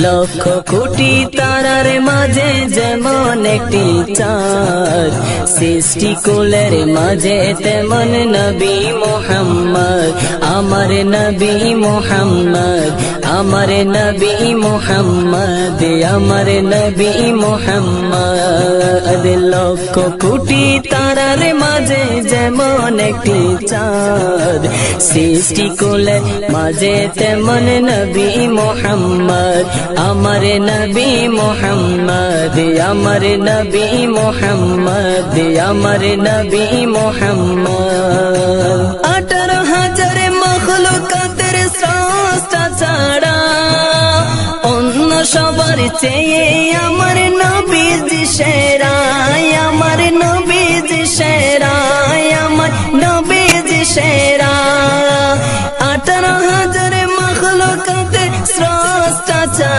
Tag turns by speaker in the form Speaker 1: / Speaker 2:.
Speaker 1: লক্ষ কোটি তারার মাঝে যেমন একটি চাঁদ, সৃষ্টিকুলের মাঝে তেমন নবী মুহাম্মদ, আমার নবী মুহাম্মদ, আমার নবী মুহাম্মদ, আমার নবী মুহাম্মদ। লক্ষ কোটি তারার মাঝে যেমন একটি চাঁদ, সৃষ্টিকুলের মাঝে তেমন নবী মুহাম্মদ, আমার নবী মুহাম্মদ, আমার নবী মুহাম্মদ, আমার নবী মুহাম্মদ। 18,000 মখলুকাতের স্রষ্টা ছাড়া অন্য সবার চেয়ে আমার নবীজি সেরা, আমার নবীজি সেরা, আমার নবীজি সেরা। 18,000 মখলুকাতের স্রষ্টা ছাড়া